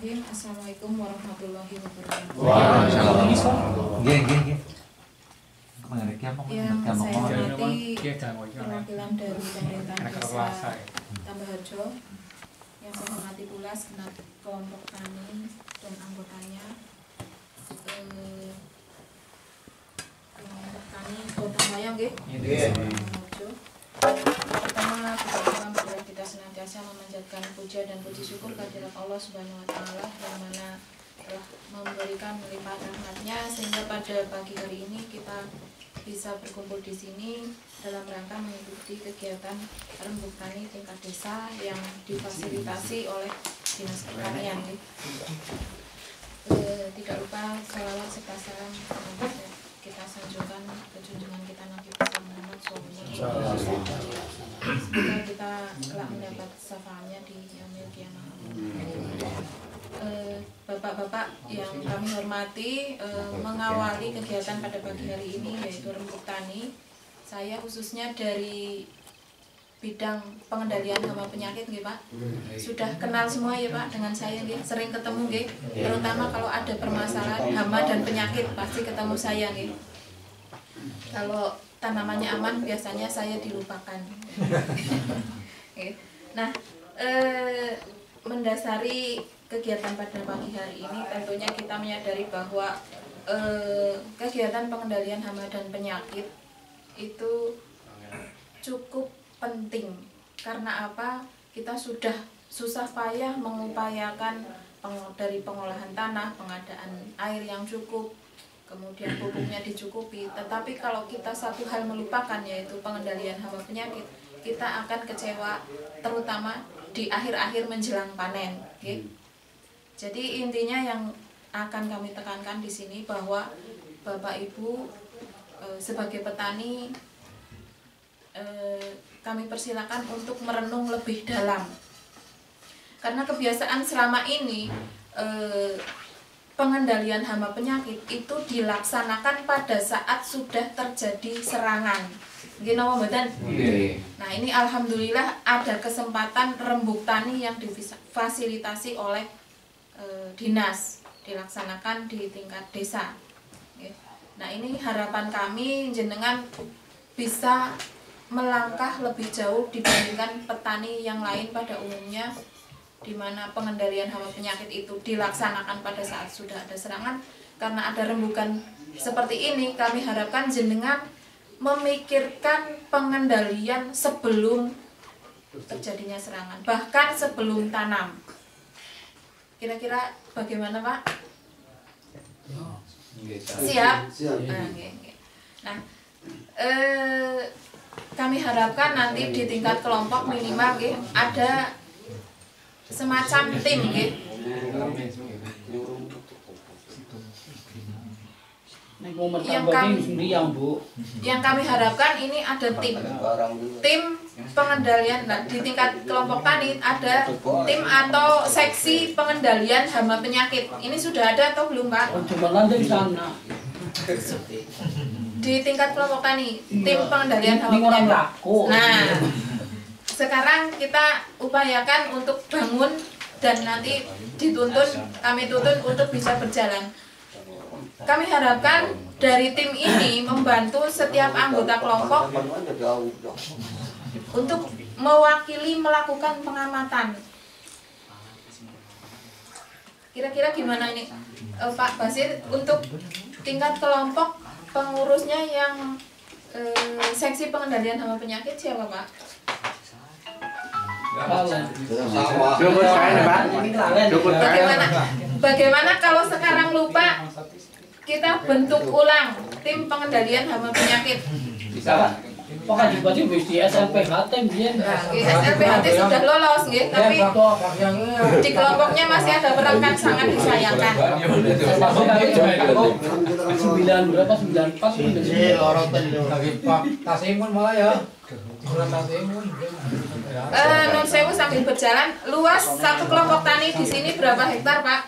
Bismillahirrahmanirrahim. Assalamualaikum warahmatullahi wabarakatuh. Waalaikumsalam. Yang saya hormati perwakilan dari pemerintahan Desa Tambah Harjo, yang saya hormati pula segenap kelompok tani dan anggotanya, kelompok tani Gotong Royong, Harjo. Pertama, kita senantiasa memanjatkan puja dan puji syukur kehadirat Allah Subhanahu wa Ta'ala yang mana telah memberikan limpahan rahmatnya sehingga pada pagi hari ini kita bisa berkumpul di sini dalam rangka mengikuti kegiatan rembuk tani tingkat desa yang difasilitasi oleh Dinas Pertanian. Tidak lupa salawat serta salam kita sanjungkan ke junjungan kita Nabi Muhammad SAW. Semoga kita kelak mendapat syafaatnya di yaumil qiyamah. Bapak-bapak yang kami hormati, mengawali kegiatan pada pagi hari ini yaitu rembuk tani. Saya khususnya dari bidang pengendalian hama penyakit, nggih Pak. Sudah kenal semua ya Pak dengan saya, nggih. Sering ketemu, nggih. Terutama kalau ada permasalahan hama dan penyakit pasti ketemu saya, nggih. Kalau tanamannya aman biasanya saya dilupakan. Nah, mendasari kegiatan pada pagi hari ini tentunya kita menyadari bahwa kegiatan pengendalian hama dan penyakit itu cukup penting. Karena apa? Kita sudah susah payah mengupayakan dari pengolahan tanah, pengadaan air yang cukup, kemudian pupuknya dicukupi. Tetapi kalau kita satu hal melupakan, yaitu pengendalian hama penyakit, kita akan kecewa, terutama di akhir-akhir menjelang panen. Okay? Jadi intinya yang akan kami tekankan di sini bahwa Bapak Ibu sebagai petani, kami persilakan untuk merenung lebih dalam. Karena kebiasaan selama ini pengendalian hama penyakit itu dilaksanakan pada saat sudah terjadi serangan. Nah, ini alhamdulillah ada kesempatan rembuk tani yang difasilitasi oleh dinas, dilaksanakan di tingkat desa. Nah, ini harapan kami jenengan bisa melangkah lebih jauh dibandingkan petani yang lain pada umumnya, di mana pengendalian hama penyakit itu dilaksanakan pada saat sudah ada serangan. Karena ada rembukan seperti ini, kami harapkan jenengan memikirkan pengendalian sebelum terjadinya serangan, bahkan sebelum tanam. Kira-kira bagaimana Pak? Siap? Nah, kami harapkan nanti di tingkat kelompok minimal ada semacam tim, yang kami harapkan ini ada tim pengendalian. Nah, di tingkat kelompok tani ada tim atau seksi pengendalian hama penyakit. Ini sudah ada atau belum Pak? Di tingkat kelompok tani, tim pengendalian hama penyakit. Nah, sekarang kita upayakan untuk bangun dan nanti kami tuntun untuk bisa berjalan. Kami harapkan dari tim ini membantu setiap anggota kelompok untuk mewakili melakukan pengamatan. Kira-kira gimana ini Pak Basir, untuk tingkat kelompok pengurusnya yang seksi pengendalian hama penyakit siapa Pak? Bagaimana kalau sekarang lupa kita bentuk ulang tim pengendalian hama penyakit? Bisa Pak. Pokoknya juga di SLPHT dia. Nah, SLPHT sudah lolos, gitu, tapi di kelompoknya masih ada perangkat sangat disayangkan. 9 berapa? 94. Orang lagi Pak Tasimun malah ya. Nun sewu sambil berjalan, luas satu kelompok tani di sini berapa hektar Pak?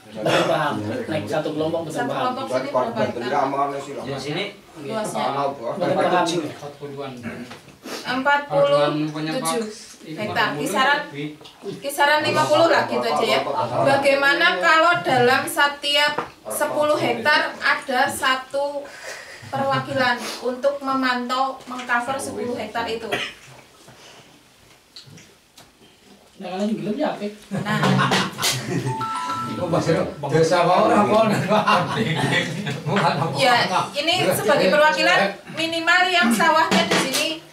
Betul paham. Naik satu kelompok betul Satu paham. kelompok sini berapa hektar? Di sini Luasnya Betul paham. 47 hektar, kisaran 50 lah gitu aja ya. Bagaimana kalau dalam setiap 10 hektar ada satu perwakilan untuk memantau, mengcover 10 hektar itu. Nah, kalau gelap ya apa? Nah, Desa orang ya ini sebagai perwakilan minimal yang sawahnya di sini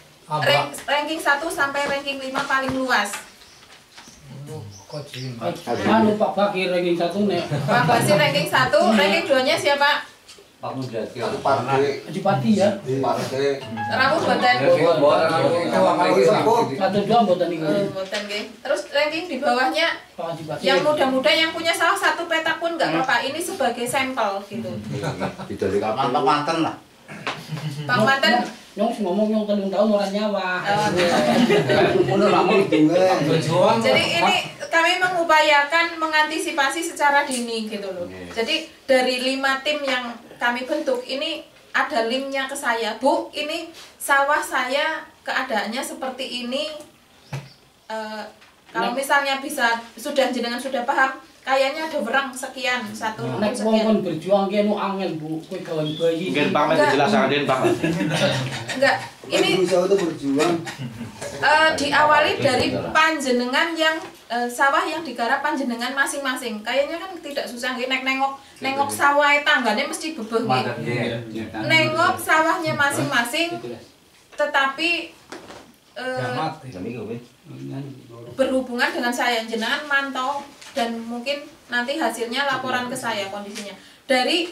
ranking 1 sampai ranking 5 paling luas. Anu Pak Fakir ranking 1 nih. Pak Basir ranking 1, ranking 2-nya siapa? Pak Mujati. Adipati ya. Rawuh boten. Satu dua boten iku. Boten nggih. Terus ranking di bawahnya Pak Adipati. yang muda-muda yang punya salah satu petak pun nggak apa-apa. Ini sebagai sampel gitu. Mantan lah. Bang Manten. Nyong sih ngomong nyong 3 tahun orang nyawa. Jadi ini kami mengupayakan mengantisipasi secara dini gitu loh. Jadi dari 5 tim yang kami bentuk ini ada linknya ke saya. Bu, ini sawah saya keadaannya seperti ini. Kalau misalnya bisa jenengan sudah paham, kayaknya ada werang sekian, satu Nek sekian. wong berjuang ki anu angel Bu, kowe kawan bayi. Mungkin Pak Mas dijelaskan Pak. Enggak, ini berusaha untuk berjuang. diawali dari panjenengan yang sawah yang digarap panjenengan masing-masing. Kayaknya kan tidak susah nggih nek nengok sawah tanggane mesti bebeh nggih. Nengok sawahnya masing-masing tetapi berhubungan dengan saya, jenengan mantau dan mungkin nanti hasilnya laporan ke saya kondisinya. Dari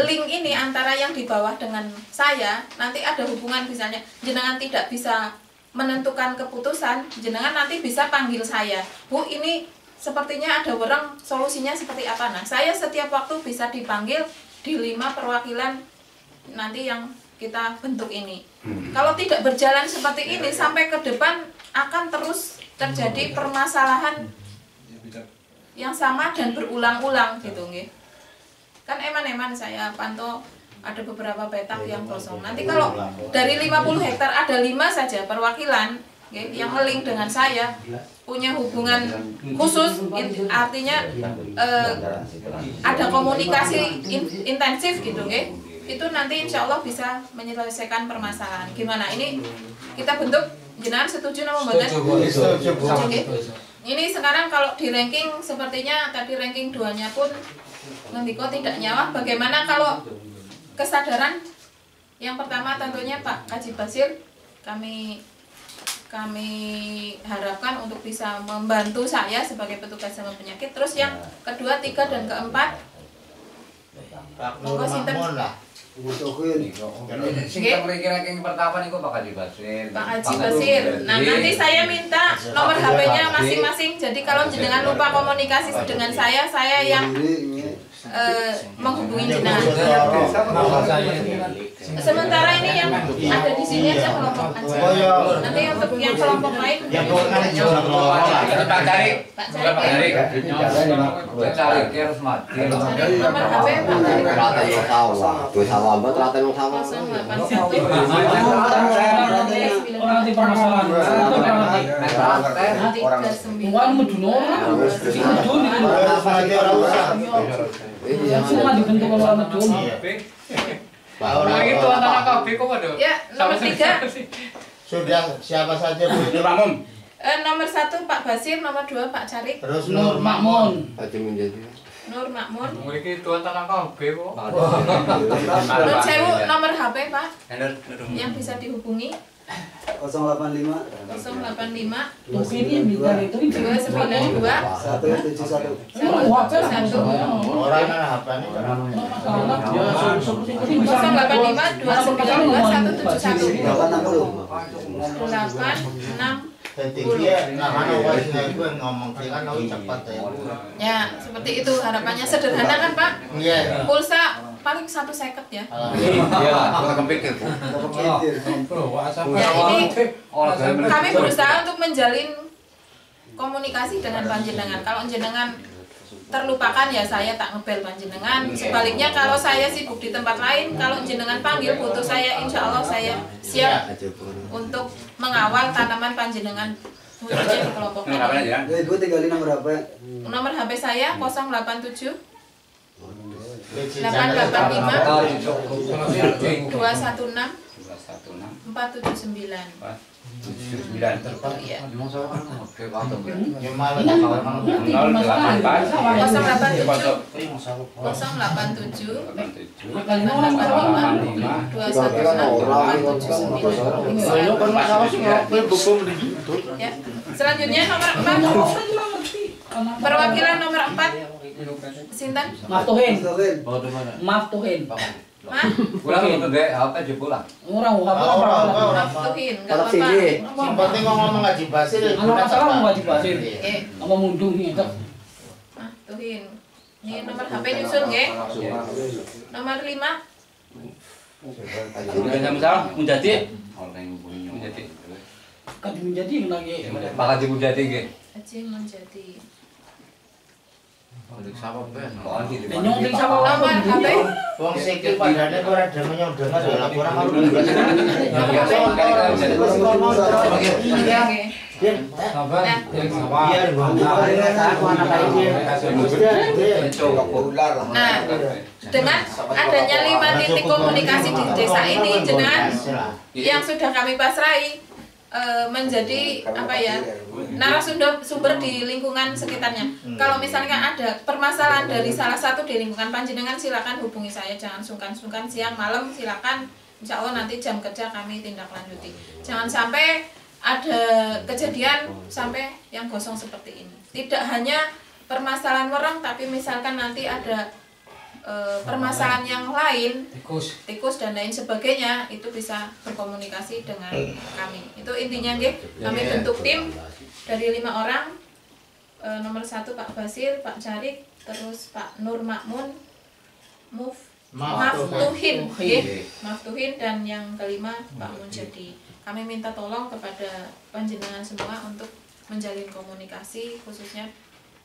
link ini antara yang di bawah dengan saya, nanti ada hubungan misalnya jenengan tidak bisa menentukan keputusan, jenengan nanti bisa panggil saya. Bu, ini sepertinya ada wereng, solusinya seperti apa? Nah, saya setiap waktu bisa dipanggil di 5 perwakilan nanti yang kita bentuk ini. Kalau tidak berjalan seperti ini sampai ke depan akan terus terjadi permasalahan yang sama dan berulang-ulang gitu nggih. Kan eman-eman saya pantau ada beberapa petak yang kosong. Nanti kalau dari 50 hektar ada 5 saja perwakilan nggih, yang ngeling dengan saya punya hubungan khusus, artinya ada komunikasi intensif gitu nggih. Itu nanti insya Allah bisa menyelesaikan permasalahan. Gimana ini kita bentuk, jenengan setuju nama mboten? Setuju. Ini sekarang kalau di ranking sepertinya tadi ranking 2-nya pun ngendiko tidak nyawa. Bagaimana kalau kesadaran? Yang pertama tentunya Pak Kaji Basir kami harapkan untuk bisa membantu saya sebagai petugas sama penyakit. Terus yang kedua, 3 dan keempat monggo sinten? Sing ranking pertama niku Pak Haji Basir. Pak Haji Basir. Nah, nanti saya minta nomor HP-nya masing-masing. Jadi kalau jenengan lupa komunikasi dengan saya yang menghubungi jenengan. Sementara ini yang ada di sini aja kelompok aja. Nanti untuk yang kelompok lain Pak Cari. Harus mati. Nomor HP Pak Cari. Orang di permasalahan. Orang medun orang. Si medun itu. Semua dibentuk orang medun. Itu antara KB kok ada. Ya, nomor 3. Sudah siapa saja Bu? Nomor 1 Pak Basir, nomor 2 Pak Carik. Terus Nur Makmun. Nur Makmun. Mriki itu antara KB kok. Nur Sewu nomor HP Pak yang bisa dihubungi 085 085 Mungkin ini minta itu 292 171. Orang HP ini masalah. 085 292 171 860. 86. Ngomong kan cepat Ya, seperti itu harapannya. Sederhana kan Pak? Iya. Pulsa paling 1 second ya. Iya, kita kepikir. Ya, ini kami berusaha untuk menjalin komunikasi dengan panjenengan. Kalau jenengan terlupakan ya saya tak ngebel panjenengan. Sebaliknya kalau saya sibuk di tempat lain, kalau jenengan panggil butuh saya, insya Allah saya siap untuk mengawal tanaman panjenengan khususnya di kelompok ini. Ya, Ibu tinggalin nomor HP. Nomor HP saya 087 885 216 479. Iya. 08 Ya. Selanjutnya nomor 4. Perwakilan nomor 4. Sinten? Maftuhin. Maftuhin. Maftuhin. Mah? Pulang untuk deh, apa aja pulang? Orang Maftuhin, enggak apa-apa. Yang penting ngomong ngaji basir. Anu masalah mau wajib basir. Nggih, Apa mundung itu? Maftuhin. Ini nomor HP nyusul nggih. Nomor 5. Sama-sama menjadi Orang yang punya. menjadi. Kan menjadi lagi. Pak Haji Mujadi nggih. Haji menjadi. Nyong ting sama Nomor HP. Wong sikil padane ora ada menyodongan ya laporan karo. Iya nggih. Nah, Biar Nah, dengan adanya 5 titik komunikasi di desa ini, jenengan yang sudah kami pasrai menjadi apa ya, narasumber di lingkungan sekitarnya. Kalau misalnya ada permasalahan dari salah satu di lingkungan panjenengan, silakan hubungi saya, jangan sungkan-sungkan, siang malam silakan. Insya Allah nanti jam kerja kami tindak lanjuti. Jangan sampai ada kejadian sampai yang gosong seperti ini. Tidak hanya permasalahan wereng, tapi misalkan nanti ada permasalahan yang lain, tikus dan lain sebagainya, itu bisa berkomunikasi dengan kami. Itu intinya nggih. Kami bentuk tim dari 5 orang. Nomor 1 Pak Basil, Pak Jarik, terus Pak Nur Makmun, Maftuhin, nggih. Maftuhin, dan yang kelima Pak Munjadi. Kami minta tolong kepada panjenengan semua untuk menjalin komunikasi khususnya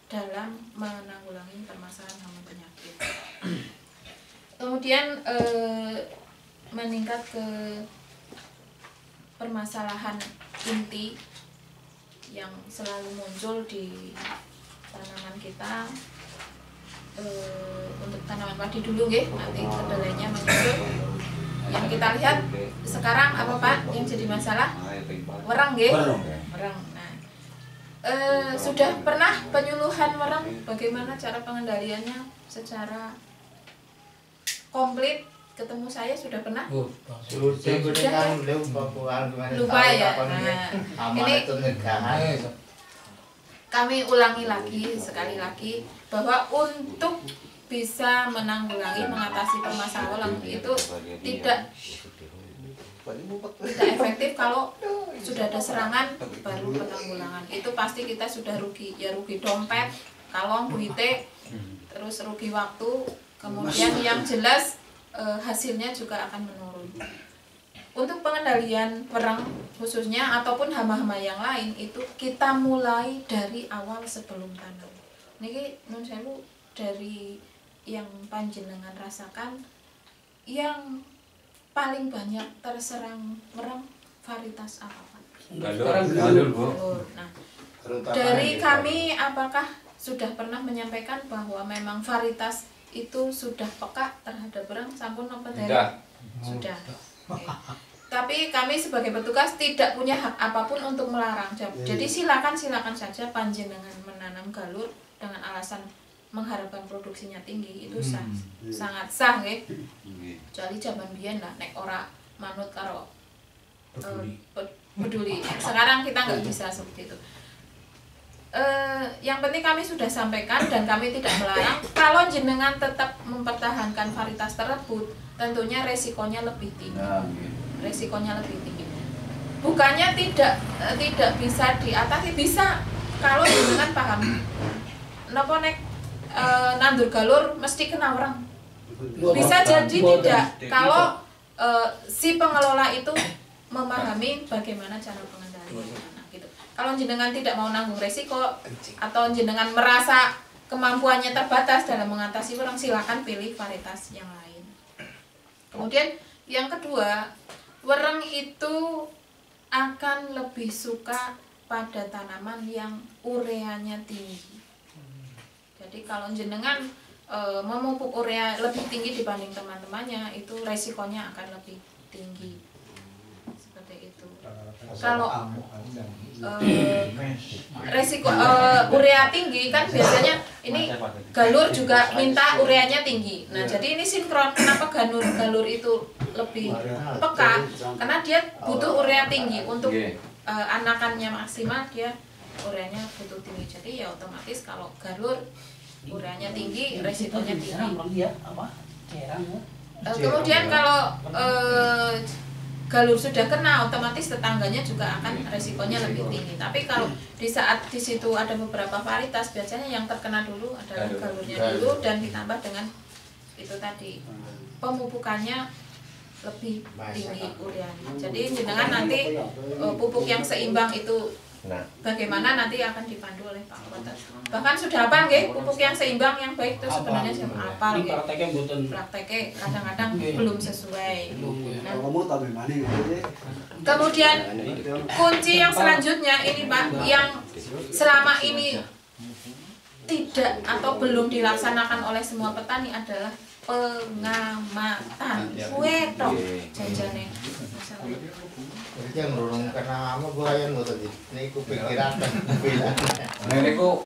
dalam menanggulangi permasalahan hama penyakit. Kemudian meningkat ke permasalahan inti yang selalu muncul di tanaman kita. Untuk tanaman padi dulu nggih, nanti kedelainya menyusul. Yang kita lihat sekarang apa Pak yang jadi masalah? Wereng nggih. Wereng. Nah, sudah pernah penyuluhan wereng, bagaimana cara pengendaliannya secara komplit? Ketemu saya sudah pernah? Lupa ya. Nah, ini kami ulangi lagi sekali lagi bahwa untuk bisa menanggulangi, mengatasi permasalahan itu tidak efektif kalau sudah ada serangan baru penanggulangan. Itu pasti kita sudah rugi, ya rugi dompet, kalong, duite, terus rugi waktu, kemudian yang jelas hasilnya juga akan menurun. Untuk pengendalian wereng khususnya ataupun hama-hama yang lain itu kita mulai dari awal sebelum tanam. Niki nun sewu dari yang panjenengan rasakan yang paling banyak terserang wereng varietas apa Pak? Galur, Bu. Nah, dari kami apakah sudah pernah menyampaikan bahwa memang varietas itu sudah peka terhadap wereng sampun nopo dari? Sudah. Oke. Tapi kami sebagai petugas tidak punya hak apapun untuk melarang. Jadi silakan saja panjenengan menanam galur dengan alasan mengharapkan produksinya tinggi, itu sah, sangat sah nggih. Kecuali zaman biyen lah nek ora manut karo peduli. Sekarang kita nggak bisa seperti itu. Yang penting kami sudah sampaikan dan kami tidak melarang. Kalau jenengan tetap mempertahankan varietas tersebut, tentunya resikonya lebih tinggi. Resikonya lebih tinggi. Bukannya tidak bisa diatasi, bisa kalau jenengan paham. Napa nek nandur galur mesti kena wereng? Bisa jadi tidak kalau si pengelola itu memahami bagaimana cara pengendalian. Nah, gitu. Kalau jenengan tidak mau nanggung resiko atau jenengan merasa kemampuannya terbatas dalam mengatasi wereng, silakan pilih varietas yang lain. Kemudian yang kedua, wereng itu akan lebih suka pada tanaman yang ureanya tinggi. Jadi kalau jenengan memupuk urea lebih tinggi dibanding teman-temannya, itu resikonya akan lebih tinggi. Seperti itu. Kalau resiko urea tinggi kan biasanya ini galur juga minta ureanya tinggi. Nah, jadi ini sinkron. Kenapa galur itu lebih peka? Karena dia butuh urea tinggi untuk anakannya maksimal, dia ureanya butuh tinggi. Jadi ya otomatis kalau galur ureanya tinggi, resikonya tinggi. Kemudian kalau galur sudah kena, otomatis tetangganya juga akan resikonya lebih tinggi. Tapi kalau di saat di situ ada beberapa varietas, biasanya yang terkena dulu adalah galurnya dulu, dan ditambah dengan itu tadi pemupukannya lebih tinggi ureanya. Jadi jenengan nanti pupuk yang seimbang itu bagaimana nanti akan dipandu oleh Pak Wata. Bahkan sudah apa nggih pupuk yang seimbang yang baik itu sebenarnya siapa apal nggih. Prakteknya kadang-kadang belum sesuai. Nah, kemudian kunci yang selanjutnya ini Pak, yang selama ini tidak atau belum dilaksanakan oleh semua petani adalah pengamatan. Wetok janjane. Jadi yang ngurung karena apa gua yang ngotot iki. Niku pikiran. Niku